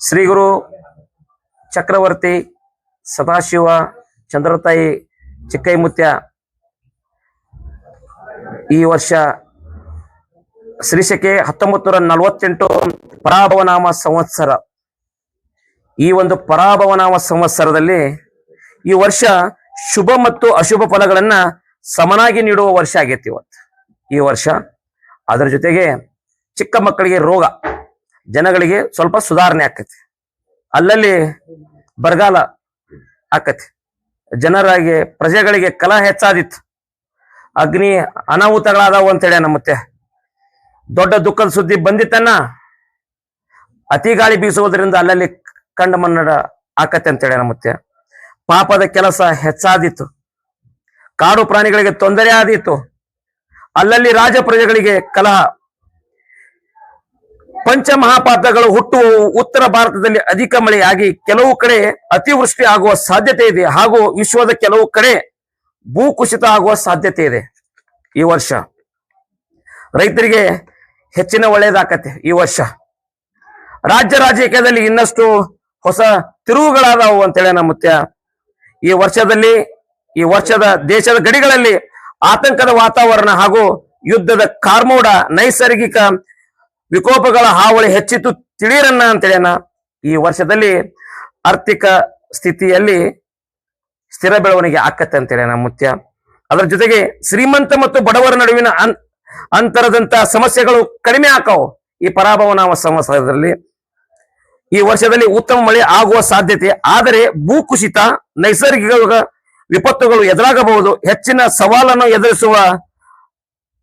ಶ್ರೀ ಗುರು ಚಕ್ರವರ್ತಿ ಸದಾಶಿವ ಚಂದ್ರತಾಯಿ ಚಿಕ್ಕೈಮುತ್ಯ ಈ ವರ್ಷ ಶ್ರೀಶಕೆ 1948 ಪರಾಭವನಾಮ ಸಂವತ್ಸರ. ಈ ಒಂದು ಪರಾಭವನಾಮ ಸಂವತ್ಸರದಲ್ಲಿ ಈ ವರ್ಷ ಶುಭ ಮತ್ತು ಅಶುಭ ಫಲಗಳನ್ನ ಸಮನಾಗಿ ನೀಡುವ ವರ್ಷ ಆಗೈತಿ ಈ ವರ್ಷ. ಅದರ ಜೊತೆಗೆ ಚಿಕ್ಕ ಮಕ್ಕಳಿಗೆ ರೋಗ, ಜನಗಳಿಗೆ ಸ್ವಲ್ಪ ಸುಧಾರಣೆ ಆಕತಿ, ಅಲ್ಲಲ್ಲಿ ಬರಗಾಲ ಆಕತಿ, ಜನರಿಗೆ ಪ್ರಜೆಗಳಿಗೆ ಕಲಹ ಹೆಚ್ಚಾದಿತ್ತು, ಅಗ್ನಿ ಅನಾಹುತಗಳಾದವು ಅಂತೇಳಿ ನಮ್ಮತ್ತೆ ದೊಡ್ಡ ದುಃಖದ ಸುದ್ದಿ ಬಂದಿತ್ತನ್ನ. ಅತಿ ಗಾಳಿ ಬೀಸುವುದರಿಂದ ಅಲ್ಲಲ್ಲಿ ಕಂಡ ಮನ್ನಡ ಆಕತಿ ಅಂತೇಳಿ ನಮ್ಮತ್ತೆ. ಪಾಪದ ಕೆಲಸ ಹೆಚ್ಚಾದಿತ್ತು, ಕಾಡು ಪ್ರಾಣಿಗಳಿಗೆ ತೊಂದರೆ ಆದಿತ್ತು, ಅಲ್ಲಲ್ಲಿ ರಾಜ ಪ್ರಜೆಗಳಿಗೆ ಕಲಹ. ಪಂಚಮಹಾಪಾತಗಳು ಹುಟ್ಟುವ ಉತ್ತರ ಭಾರತದಲ್ಲಿ ಅಧಿಕ ಮಳೆಯಾಗಿ ಕೆಲವು ಕಡೆ ಅತಿವೃಷ್ಟಿ ಆಗುವ ಸಾಧ್ಯತೆ ಇದೆ, ಹಾಗೂ ವಿಶ್ವದ ಕೆಲವು ಕಡೆ ಭೂಕುಸಿತ ಆಗುವ ಸಾಧ್ಯತೆ ಇದೆ. ಈ ವರ್ಷ ರೈತರಿಗೆ ಹೆಚ್ಚಿನ ಒಳ್ಳೆಯದಾಕತೆ. ಈ ವರ್ಷ ರಾಜ್ಯ ರಾಜಕೀಯದಲ್ಲಿ ಇನ್ನಷ್ಟು ಹೊಸ ತಿರುವುಗಳಾದವು ಅಂತೇಳಿ ನಮ್ಮತ್ಯ. ಈ ವರ್ಷದ ದೇಶದ ಗಡಿಗಳಲ್ಲಿ ಆತಂಕದ ವಾತಾವರಣ ಹಾಗೂ ಯುದ್ಧದ ಕಾರ್ಮೋಡ, ನೈಸರ್ಗಿಕ ವಿಕೋಪಗಳ ಹಾವಳಿ ಹೆಚ್ಚಿತು ತಿಳಿಯರನ್ನ ಅಂತೇಳಿನ. ಈ ವರ್ಷದಲ್ಲಿ ಆರ್ಥಿಕ ಸ್ಥಿತಿಯಲ್ಲಿ ಸ್ಥಿರ ಬೆಳವಣಿಗೆ ಆಕತ್ತೆ ಅಂತೇಳಿ ಮುತ್ಯ. ಅದರ ಜೊತೆಗೆ ಶ್ರೀಮಂತ ಮತ್ತು ಬಡವರ ನಡುವಿನ ಅಂತರದಂತ ಸಮಸ್ಯೆಗಳು ಕಡಿಮೆ ಆಕಾವು ಈ ಪರಾಭವನಾಮ ಸಂವತ್ಸರದಲ್ಲಿ. ಈ ವರ್ಷದಲ್ಲಿ ಉತ್ತಮ ಮಳೆ ಆಗುವ ಸಾಧ್ಯತೆ, ಆದರೆ ಭೂಕುಸಿತ, ನೈಸರ್ಗಿಕ ವಿಪತ್ತುಗಳು ಎದುರಾಗಬಹುದು. ಹೆಚ್ಚಿನ ಸವಾಲನ್ನು ಎದುರಿಸುವ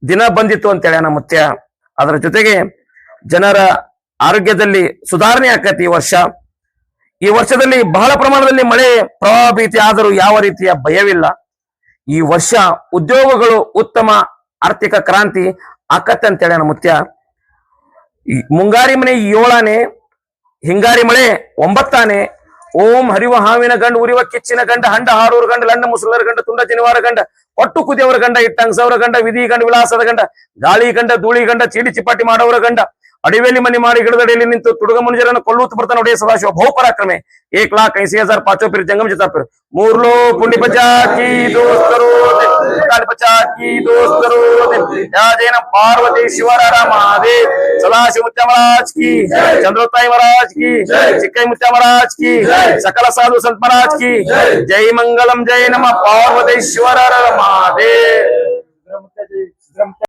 ದಿನ ಬಂದಿತ್ತು ಅಂತೇಳಿ ಮುತ್ಯ. ಅದರ ಜೊತೆಗೆ ಜನರ ಆರೋಗ್ಯದಲ್ಲಿ ಸುಧಾರಣೆ ಆಕತಿ ಈ ವರ್ಷದಲ್ಲಿ ಬಹಳ ಪ್ರಮಾಣದಲ್ಲಿ ಮಳೆ ಪ್ರವಾಹ ಭೀತಿ ಆದರೂ ಯಾವ ರೀತಿಯ ಭಯವಿಲ್ಲ. ಈ ವರ್ಷ ಉದ್ಯೋಗಗಳು ಉತ್ತಮ ಆರ್ಥಿಕ ಕ್ರಾಂತಿ ಆಕತ್ತೆ ಅಂತೇಳಿ ಮುತ್ಯ. ಮುಂಗಾರಿ ಮನೆ 7ಆನೆ, ಹಿಂಗಾರಿ ಮಳೆ 9ಆನೆ. ಓಂ ಹರಿವ ಹಾವಿನ ಗಂಡ, ಉರಿವ ಕಿಚ್ಚಿನ ಗಂಡ, ಹಂಡ ಹಾರೂರ ಗಂಡ, ಲಂಡ ಮುಸಲರ ಗಂಡ, ತುಂಡ ಜನಿವಾರ ಗಂಡ, ಪಟ್ಟು ಕುದಿಯವರ ಗಂಡ, ಇಟ್ಟಂಗಸವರ ಗಂಡ, ವಿಧಿ ಗಂಡ, ವಿಲಾಸದ ಗಂಡ, ಗಾಳಿ ಗಂಡ, ಧೂಳಿ ಗಂಡ, ಚೀಡಿ ಚಿಪಾಟಿ ಮಾಡೋರ ಗಂಡ, ಅಡಿವೇಲಿ ಮನಿ ಮಾಡಿ ಗಿಡದಡಿಯಲ್ಲಿ ನಿಂತು ತುಡುಗ ಮುನಿಜರನ್ನು ಕೊಲ್ಲುತ್ತ ಬರ್ತಾನೆ ಒಡೆಯ ಸದಾಶಿವ ಬಹುಪರಾಕ್ರಮೆ. 1,80,000 ಪಾಚೋ ಪಿರ್ ಜಂಗಮ ಜತಾಪಿರ್ ಮೂರ್ಲೋ ಪುಂಡಿ ಪಚಾಕಿ ದೋಸ್ತರು ಪಚಾಕಿ ದೋಸ್ತರು ಜೈನ ಪಾರ್ವತಿ ಶಿವರ ಮಹಾದೇವ್ ಸದಾಶಿವ ಮುತ್ಯ ಮಹಾರಾಜ್ ಕಿ, ಚಂದ್ರತಾಯಿ ಮಹಾರಾಜ್ ಕಿ, ಚಿಕ್ಕೈ ಮುತ್ಯ ಮಹಾರಾಜ್ ಕಿ, ಸಕಲ ಸಾಧು ಸಂತ ಮಹಾರಾಜ್ ಕಿ ಜೈ. ಮಂಗಲಂ ಜೈ ನಮ ಪಾರ್ವತಿ ಶಿವರ ಮಹಾದೇವ್.